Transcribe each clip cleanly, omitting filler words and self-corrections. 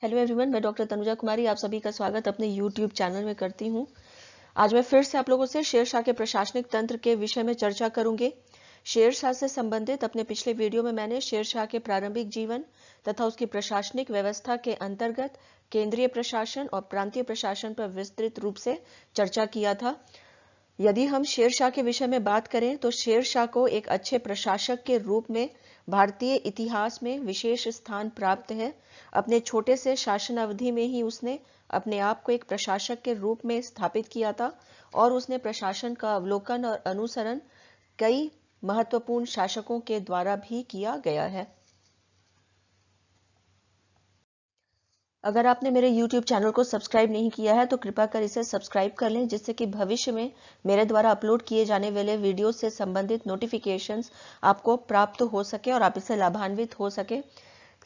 Hello everyone, मैं doctor Tanuja कुमारी आप सभी का स्वागत अपने यूट्यूब चैनल में करती हूँ। आज मैं फिर से आप लोगों से शेरशाह के प्रशासनिक तंत्र के विषय में चर्चा करूंगी। शेरशाह से संबंधित अपने पिछले वीडियो में मैंने शेरशाह के प्रारंभिक जीवन तथा उसकी प्रशासनिक व्यवस्था के अंतर्गत केंद्रीय प्रशासन और प्रांतीय प्रशासन पर विस्तृत रूप से चर्चा किया था। यदि हम शेरशाह के विषय में बात करें तो शेरशाह को एक अच्छे प्रशासक के रूप में भारतीय इतिहास में विशेष स्थान प्राप्त है। अपने छोटे से शासन अवधि में ही उसने अपने आप को एक प्रशासक के रूप में स्थापित किया था और उसने प्रशासन का अवलोकन और अनुसरण कई महत्वपूर्ण शासकों के द्वारा भी किया गया है। अगर आपने मेरे YouTube चैनल को सब्सक्राइब नहीं किया है तो कृपया कर इसे सब्सक्राइब कर लें, जिससे कि भविष्य में मेरे द्वारा अपलोड किए जाने वाले वीडियो से संबंधित नोटिफिकेशंस आपको प्राप्त हो सके और आप इससे लाभान्वित हो सके।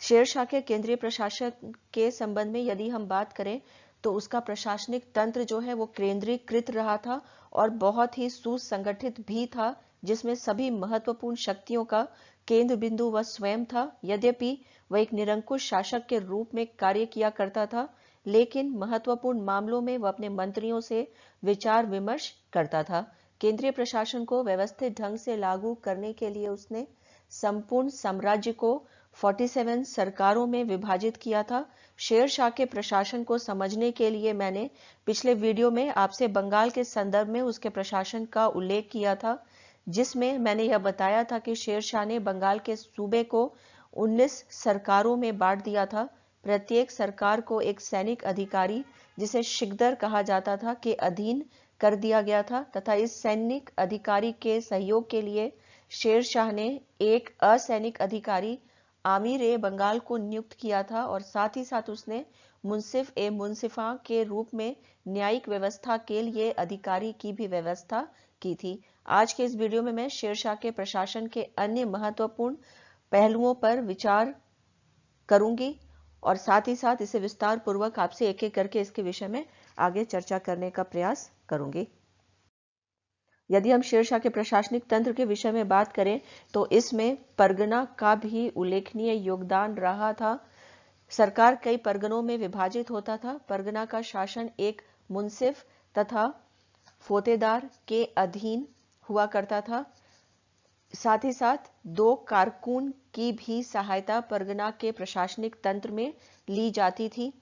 शेरशाह के केंद्रीय प्रशासन के संबंध में यदि हम बात करें तो उसका प्रशासनिक तंत्र जो है वो केंद्रीकृत रहा था और बहुत ही सुसंगठित भी था, जिसमें सभी महत्वपूर्ण शक्तियों का केंद्र बिंदु वह स्वयं था। यद्यपि वह एक निरंकुश शासक के रूप में कार्य किया करता था, लेकिन महत्वपूर्ण मामलों में वह अपने मंत्रियों से विचार विमर्श करता था। केंद्रीय प्रशासन को व्यवस्थित ढंग से लागू करने के लिए उसने संपूर्ण साम्राज्य को 47 सरकारों में विभाजित किया था। शेरशाह के प्रशासन को समझने के लिए मैंने पिछले वीडियो में आपसे बंगाल के संदर्भ में उसके प्रशासन का उल्लेख किया था, जिसमें मैंने यह बताया था कि शेरशाह ने बंगाल के सूबे को 19 सरकारों में बांट दिया था। प्रत्येक सरकार को एक सैनिक अधिकारी, जिसे शिकदर कहा जाता था, के अधीन कर दिया गया था तथा इस सैनिक अधिकारी के सहयोग के लिए शेरशाह ने एक असैनिक अधिकारी आमिर ए बंगाल को नियुक्त किया था और साथ ही साथ उसने मुंसिफ ए मुंसिफा के रूप में न्यायिक व्यवस्था के लिए अधिकारी की भी व्यवस्था की थी। आज के इस वीडियो में मैं शेरशाह के प्रशासन के अन्य महत्वपूर्ण पहलुओं पर विचार करूंगी और साथ ही साथ इसे विस्तार पूर्वक आपसे एक एक करके इसके विषय में आगे चर्चा करने का प्रयास करूंगी। यदि हम शेरशाह के प्रशासनिक तंत्र के विषय में बात करें तो इसमें परगना का भी उल्लेखनीय योगदान रहा था। सरकार कई परगनों में विभाजित होता था। परगना का शासन एक मुंसिफ तथा फोतेदार के अधीन हुआ करता था। साथ ही साथ 2 कारकुन की भी सहायता परगना के प्रशासनिक तंत्र में ली जाती थी।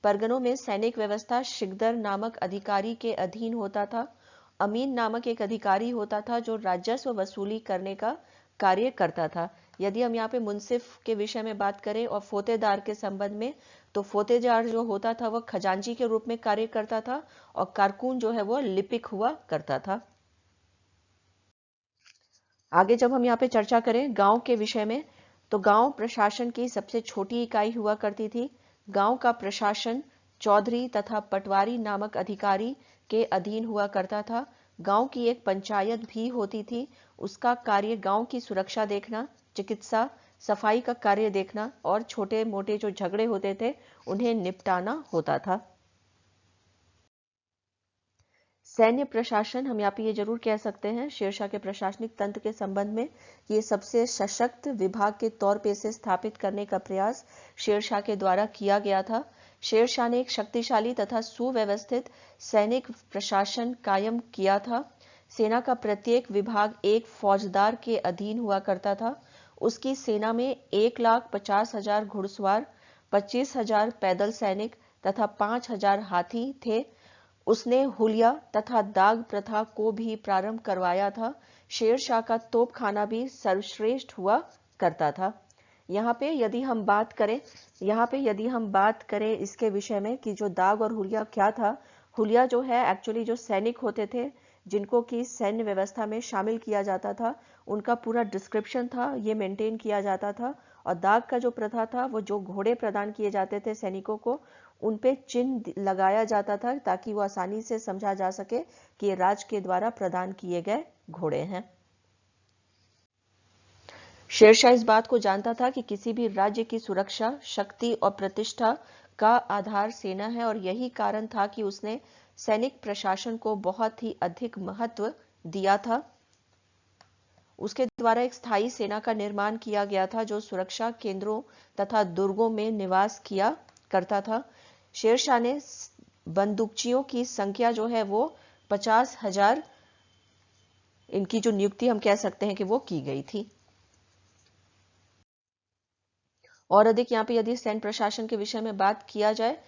परगनों में सैनिक व्यवस्था शिकदर नामक अधिकारी के अधीन होता था। अमीन नामक एक अधिकारी होता था जो राजस्व वसूली करने का कार्य करता था। यदि हम यहाँ पे मुंसिफ के विषय में बात करें और फोतेदार के संबंध में, तो फोतेदार जो होता था वह खजांची के रूप में कार्य करता था और कारकुन जो है वह लिपिक हुआ करता था। आगे जब हम यहाँ पे चर्चा करें गांव के विषय में, तो गांव प्रशासन की सबसे छोटी इकाई हुआ करती थी। गांव का प्रशासन चौधरी तथा पटवारी नामक अधिकारी के अधीन हुआ करता था। गांव की एक पंचायत भी होती थी। उसका कार्य गांव की सुरक्षा देखना, चिकित्सा, सफाई का कार्य देखना और छोटे मोटे जो झगड़े होते थे उन्हें निपटाना होता था। सैन्य प्रशासन, हम यहाँ पे ये जरूर कह सकते हैं शेरशाह के प्रशासनिक तंत्र के संबंध में, ये सबसे सशक्त विभाग के तौर पे इसे स्थापित करने का प्रयास शेरशाह के द्वारा किया गया था। शेरशाह ने एक शक्तिशाली तथा सुव्यवस्थित सैनिक प्रशासन कायम किया था। सेना का प्रत्येक विभाग एक फौजदार के अधीन हुआ करता था। उसकी सेना में 1,50,000 घुड़सवार, 25,000 पैदल सैनिक तथा 5,000 हाथी थे। उसने हुलिया तथा दाग प्रथा को भी प्रारंभ करवाया था। शेरशाह का तोपखाना भी सर्वश्रेष्ठ हुआ करता था। यहाँ पे यदि हम बात करें इसके विषय में कि जो दाग और हुलिया क्या था। हुलिया जो है एक्चुअली जो सैनिक होते थे जिनको कि सैन्य व्यवस्था में शामिल किया जाता था, उनका पूरा डिस्क्रिप्शन था, ये मेंटेन किया जाता था। और दाग का जो प्रथा था, वो जो घोड़े प्रदान किए जाते थे सैनिकों को, उन पे चिन्ह लगाया जाता था ताकि वो आसानी से समझा जा सके कि ये राज के द्वारा प्रदान किए गए घोड़े हैं। शेरशाह इस बात को जानता था कि किसी भी राज्य की सुरक्षा, शक्ति और प्रतिष्ठा का आधार सेना है और यही कारण था कि उसने सैनिक प्रशासन को बहुत ही अधिक महत्व दिया था। उसके द्वारा एक स्थायी सेना का निर्माण किया गया था जो सुरक्षा केंद्रों तथा दुर्गों में निवास किया करता था। शेरशाह ने बंदूकचियों की संख्या जो है वो 50,000, इनकी जो नियुक्ति हम कह सकते हैं कि वो की गई थी। और अधिक यहाँ पे यदि सैन्य प्रशासन के विषय में बात किया जाए,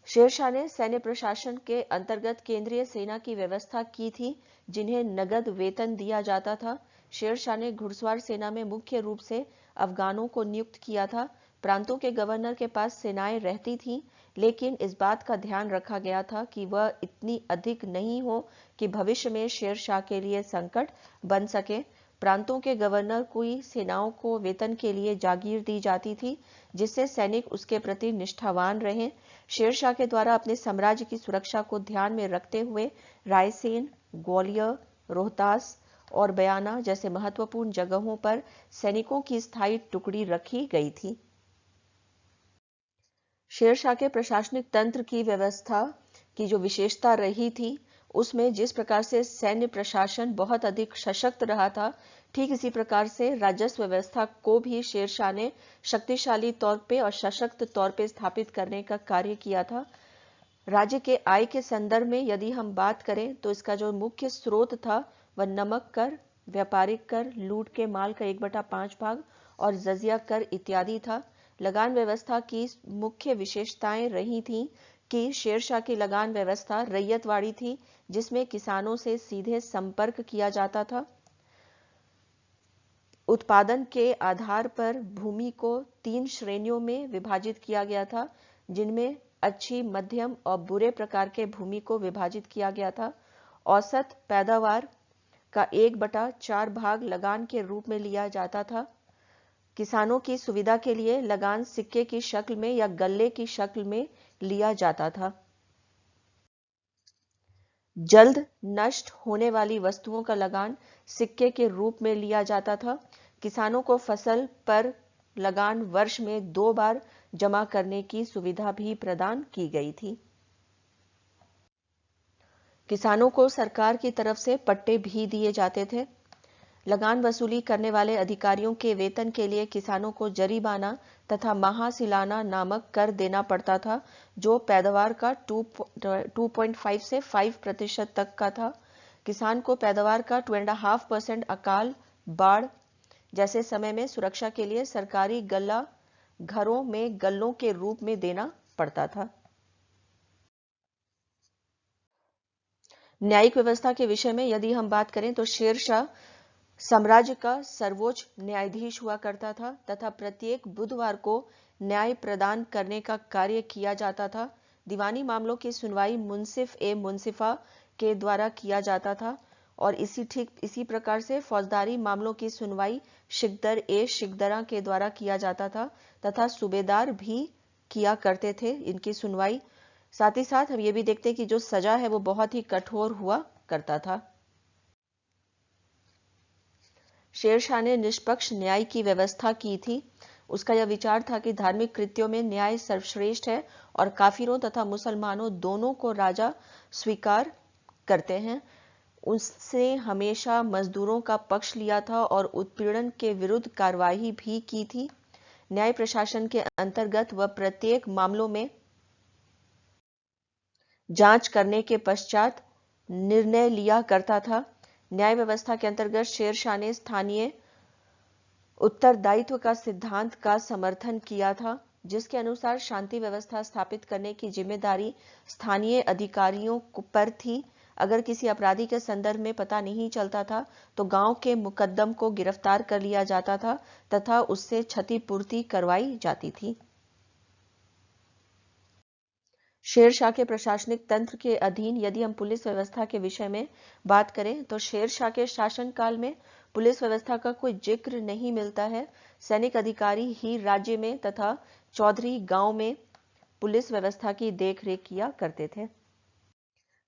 शेरशाह ने सैन्य प्रशासन के अंतर्गत केंद्रीय सेना की व्यवस्था की थी, जिन्हें नगद वेतन दिया जाता था। शेरशाह ने घुड़सवार सेना में मुख्य रूप से अफगानों को नियुक्त किया था। प्रांतों के गवर्नर के पास सेनाएं रहती थीं, लेकिन इस बात का ध्यान रखा गया था कि वह इतनी अधिक नहीं हो कि भविष्य में शेरशाह के लिए संकट बन सके। प्रांतों के गवर्नर को सेनाओं को वेतन के लिए जागीर दी जाती थी, जिससे सैनिक उसके प्रति निष्ठावान रहें। शेरशाह के द्वारा अपने साम्राज्य की सुरक्षा को ध्यान में रखते हुए रायसेन, ग्वालियर, रोहतास और बयाना जैसे महत्वपूर्ण जगहों पर सैनिकों की स्थायी टुकड़ी रखी गई थी। शेरशाह के प्रशासनिक तंत्र की व्यवस्था की जो विशेषता रही थी, उसमें जिस प्रकार से सैन्य प्रशासन बहुत अधिक सशक्त रहा था, ठीक इसी प्रकार से राजस्व व्यवस्था को भी शेरशाह ने शक्तिशाली तौर पे और सशक्त तौर पे स्थापित करने का कार्य किया था। राज्य के आय के संदर्भ में यदि हम बात करें तो इसका जो मुख्य स्रोत था वह नमक कर, व्यापारिक कर, लूट के माल का 1/5 भाग और जजिया कर इत्यादि था। लगान व्यवस्था की मुख्य विशेषताएं रही थीं कि शेरशाह की लगान व्यवस्था रैयतवाड़ी थी, जिसमें किसानों से सीधे संपर्क किया जाता था। उत्पादन के आधार पर भूमि को 3 श्रेणियों में विभाजित किया गया था, जिनमें अच्छी, मध्यम और बुरे प्रकार के भूमि को विभाजित किया गया था। औसत पैदावार का 1/4 भाग लगान के रूप में लिया जाता था। किसानों की सुविधा के लिए लगान सिक्के की शक्ल में या गल्ले की शक्ल में लिया जाता था। जल्द नष्ट होने वाली वस्तुओं का लगान सिक्के के रूप में लिया जाता था। किसानों को फसल पर लगान वर्ष में 2 बार जमा करने की सुविधा भी प्रदान की गई थी। किसानों को सरकार की तरफ से पट्टे भी दिए जाते थे। लगान वसूली करने वाले अधिकारियों के वेतन के लिए किसानों को जरीमाना तथा महासिलाना नामक कर देना पड़ता था, जो पैदावार का 2.5 से 5% तक का था। किसान को पैदावार का 2.5% अकाल, बाढ़ जैसे समय में सुरक्षा के लिए सरकारी गल्ला घरों में गल्लों के रूप में देना पड़ता था। न्यायिक व्यवस्था के विषय में यदि हम बात करें तो शेरशाह साम्राज्य का सर्वोच्च न्यायाधीश हुआ करता था तथा प्रत्येक बुधवार को न्याय प्रदान करने का कार्य किया जाता था। दीवानी मामलों की सुनवाई मुंसिफ ए मुंसिफा के द्वारा किया जाता था और इसी प्रकार से फौजदारी मामलों की सुनवाई शिकदर ए शिकदरा के द्वारा किया जाता था तथा सूबेदार भी किया करते थे इनकी सुनवाई। साथ ही साथ हम ये भी देखते हैं कि जो सजा है वो बहुत ही कठोर हुआ करता था। शेरशाह ने निष्पक्ष न्याय की व्यवस्था की थी। उसका यह विचार था कि धार्मिक कृत्यों में न्याय सर्वश्रेष्ठ है और काफिरों तथा मुसलमानों दोनों को राजा स्वीकार करते हैं। उसने हमेशा मजदूरों का पक्ष लिया था और उत्पीड़न के विरुद्ध कार्रवाई भी की थी। न्याय प्रशासन के अंतर्गत वह प्रत्येक मामलों में जांच करने के पश्चात निर्णय लिया करता था। न्याय व्यवस्था के अंतर्गत शेरशाह ने स्थानीय उत्तरदायित्व का सिद्धांत का समर्थन किया था, जिसके अनुसार शांति व्यवस्था स्थापित करने की जिम्मेदारी स्थानीय अधिकारियों पर थी। अगर किसी अपराधी के संदर्भ में पता नहीं चलता था तो गांव के मुकद्दम को गिरफ्तार कर लिया जाता था तथा उससे क्षतिपूर्ति करवाई जाती थी। शेरशाह के प्रशासनिक तंत्र के अधीन यदि हम पुलिस व्यवस्था के विषय में बात करें तो शेरशाह के शासनकाल में पुलिस व्यवस्था का कोई जिक्र नहीं मिलता है। सैनिक अधिकारी ही राज्य में तथा चौधरी गांव में पुलिस व्यवस्था की देखरेख किया करते थे।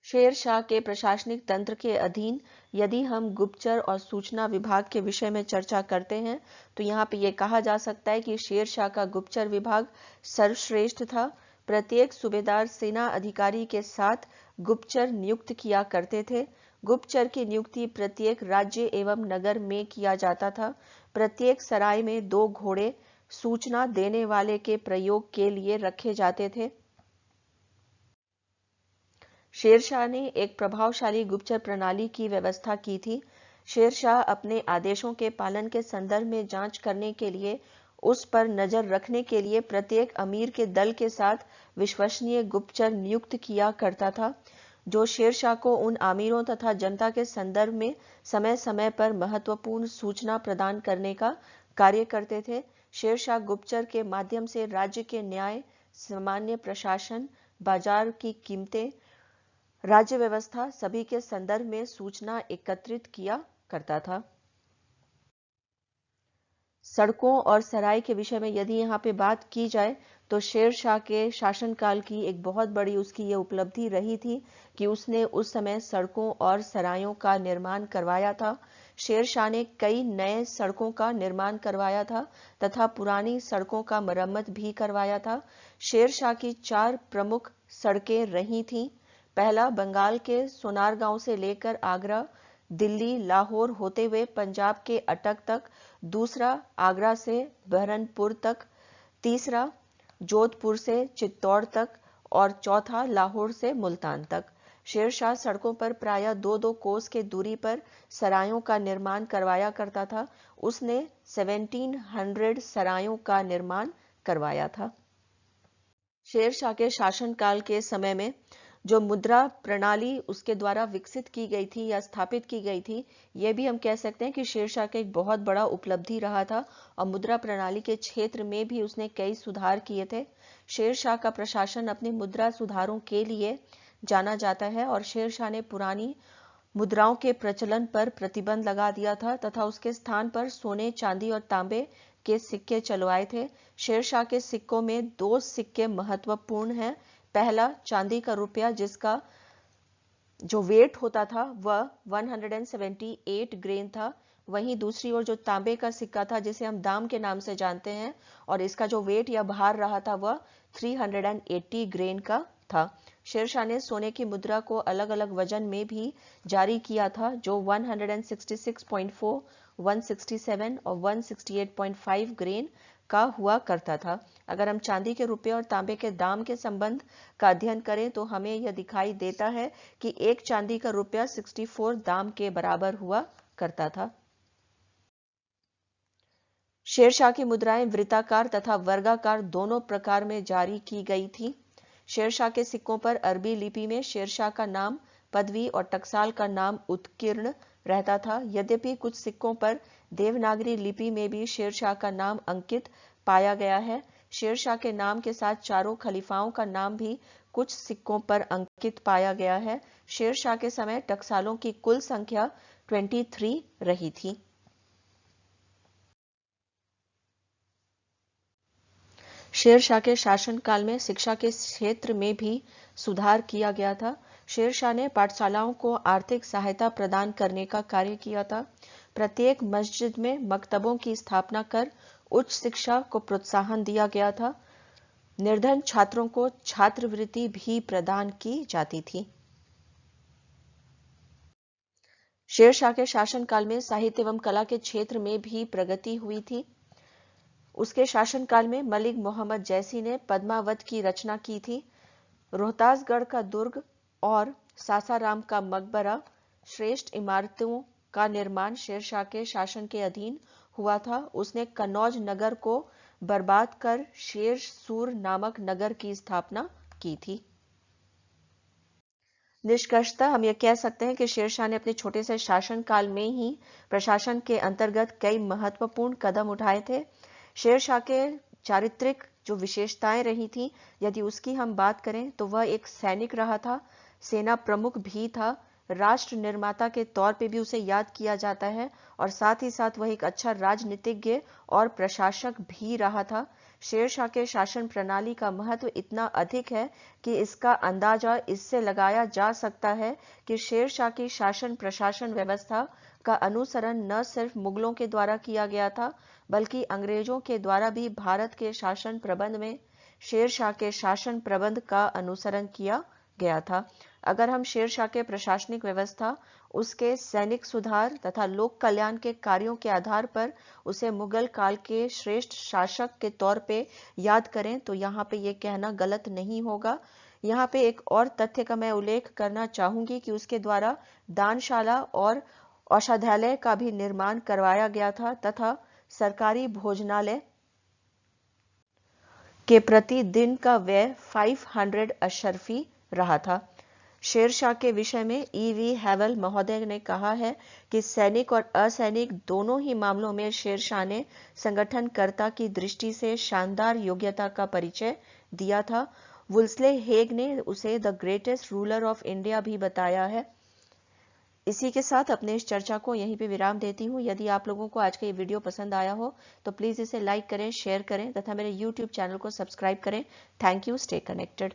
शेरशाह के प्रशासनिक तंत्र के अधीन यदि हम गुप्तचर और सूचना विभाग के विषय में चर्चा करते हैं तो यहाँ पे ये कहा जा सकता है कि शेरशाह का गुप्तचर विभाग सर्वश्रेष्ठ था। प्रत्येक सूबेदार सेना अधिकारी के साथ गुप्तचर नियुक्त किया करते थे। गुप्तचर की नियुक्ति प्रत्येक राज्य एवं नगर में किया जाता था। प्रत्येक सराय में 2 घोड़े सूचना देने वाले के प्रयोग के लिए रखे जाते थे। शेरशाह ने एक प्रभावशाली गुप्तचर प्रणाली की व्यवस्था की थी। शेरशाह अपने आदेशों के पालन के संदर्भ में जांच करने के लिए उस पर नजर रखने के लिए प्रत्येक अमीर के दल के साथ विश्वसनीय गुप्तचर नियुक्त किया करता था, जो शेरशाह को उन अमीरों तथा जनता के संदर्भ में समय समय पर महत्वपूर्ण सूचना प्रदान करने का कार्य करते थे। शेरशाह गुप्तचर के माध्यम से राज्य के न्याय, सामान्य प्रशासन, बाजार की कीमतें, राज्य व्यवस्था सभी के संदर्भ में सूचना एकत्रित किया करता था। सड़कों और सराय के विषय में यदि यहाँ पे बात की जाए तो शेरशाह के शासनकाल की एक बहुत बड़ी उसकी ये उपलब्धि रही थी कि उसने उस समय सड़कों और सरायों का निर्माण करवाया था। शेरशाह ने कई नए सड़कों का निर्माण करवाया था तथा पुरानी सड़कों का मरम्मत भी करवाया था। शेरशाह की 4 प्रमुख सड़कें रही थीं। पहला, बंगाल के सोनारगांव से लेकर आगरा, दिल्ली, लाहौर होते हुए पंजाब के अटक तक। दूसरा, आगरा से बहरनपुर तक। तीसरा, जोधपुर से चित्तौड़ तक। और चौथा, लाहौर से मुल्तान तक। शेरशाह सड़कों पर प्रायः 2-2 कोस के दूरी पर सरायों का निर्माण करवाया करता था। उसने 1700 सरायों का निर्माण करवाया था। शेरशाह के शासनकाल के समय में जो मुद्रा प्रणाली उसके द्वारा विकसित की गई थी या स्थापित की गई थी, यह भी हम कह सकते हैं कि शेरशाह का एक बहुत बड़ा उपलब्धि रहा था और मुद्रा प्रणाली के क्षेत्र में भी उसने कई सुधार किए थे। शेरशाह का प्रशासन अपने मुद्रा सुधारों के लिए जाना जाता है और शेरशाह ने पुरानी मुद्राओं के प्रचलन पर प्रतिबंध लगा दिया था तथा उसके स्थान पर सोने, चांदी और तांबे के सिक्के चलवाए थे। शेरशाह के सिक्कों में 2 सिक्के महत्वपूर्ण हैं। पहला, चांदी का रुपया जिसका जो वेट होता था वह 178 ग्रेन था। वहीं दूसरी ओर जो तांबे का सिक्का था जिसे हम दाम के नाम से जानते हैं और इसका जो वेट या भार रहा था वह 380 ग्रेन का था। शेरशाह ने सोने की मुद्रा को अलग अलग वजन में भी जारी किया था, जो 166.4, 167 और 168.5 ग्रेन का हुआ करता था। अगर हम चांदी के रुपये और तांबे के दाम के संबंध का अध्ययन करें तो हमें यह दिखाई देता है कि एक चांदी का रुपया 64 दाम के बराबर हुआ करता था। शेरशाह की मुद्राएं वृत्ताकार तथा वर्गाकार दोनों प्रकार में जारी की गई थी। शेरशाह के सिक्कों पर अरबी लिपि में शेरशाह का नाम, पदवी और टकसाल का नाम उत्कीर्ण रहता था। यद्यपि कुछ सिक्कों पर देवनागरी लिपि में भी शेरशाह का नाम अंकित पाया गया है। शेरशाह के नाम के साथ चारों खलीफाओं का नाम भी कुछ सिक्कों पर अंकित पाया गया है। शेरशाह के समय टकसालों की कुल संख्या 23 रही थी। शेरशाह के शासनकाल में शिक्षा के क्षेत्र में भी सुधार किया गया था। शेरशाह ने पाठशालाओं को आर्थिक सहायता प्रदान करने का कार्य किया था। प्रत्येक मस्जिद में मकतबों की स्थापना कर उच्च शिक्षा को प्रोत्साहन दिया गया था। निर्धन छात्रों को छात्रवृत्ति भी प्रदान की जाती थी। शेरशाह के शासनकाल में साहित्य एवं कला के क्षेत्र में भी प्रगति हुई थी। उसके शासनकाल में मलिक मोहम्मद जैसी ने पद्मावत की रचना की थी। रोहतासगढ़ का दुर्ग और सासाराम का मकबरा श्रेष्ठ इमारतों का निर्माण शेरशाह के शासन के अधीन हुआ था। उसने कन्नौज नगर को बर्बाद कर शेर सूर नामक नगर की स्थापना की थी। निष्कर्षतः हम यह कह सकते हैं कि शेरशाह ने अपने छोटे से शासनकाल में ही प्रशासन के अंतर्गत कई महत्वपूर्ण कदम उठाए थे। शेरशाह के चारित्रिक जो विशेषताएं रही थी, यदि उसकी हम बात करें तो वह एक सैनिक रहा था, सेना प्रमुख भी था, राष्ट्र निर्माता के तौर पे भी उसे याद किया जाता है और साथ ही साथ वह एक अच्छा राजनीतिज्ञ और प्रशासक भी रहा था। शेरशाह के शासन प्रणाली का महत्व इतना अधिक है कि इसका अंदाजा इससे लगाया जा सकता है कि शेरशाह की शासन प्रशासन व्यवस्था का अनुसरण न सिर्फ मुगलों के द्वारा किया गया था, बल्कि अंग्रेजों के द्वारा भी भारत के शासन प्रबंध में शेरशाह के शासन प्रबंध का अनुसरण किया गया था। अगर हम शेरशाह के प्रशासनिक व्यवस्था, उसके सैनिक सुधार तथा लोक कल्याण के कार्यों के आधार पर उसे मुगल काल के श्रेष्ठ शासक के तौर पे याद करें तो यहाँ पे ये कहना गलत नहीं होगा। यहाँ पे एक और तथ्य का मैं उल्लेख करना चाहूंगी कि उसके द्वारा दानशाला और औषधालय का भी निर्माण करवाया गया था तथा सरकारी भोजनालय के प्रति दिन का व्यय 500 अशर्फी रहा था। शेरशाह के विषय में ईवी हैवल महोदय ने कहा है कि सैनिक और असैनिक दोनों ही मामलों में शेरशाह ने संगठनकर्ता की दृष्टि से शानदार योग्यता का परिचय दिया था। वुल्सले हेग ने उसे the greatest ruler of India भी बताया है। इसी के साथ अपने इस चर्चा को यहीं पे विराम देती हूँ। यदि आप लोगों को आज का ये वीडियो पसंद आया हो तो प्लीज़ इसे लाइक करें, शेयर करें तथा मेरे YouTube चैनल को सब्सक्राइब करें। Thank you. Stay connected.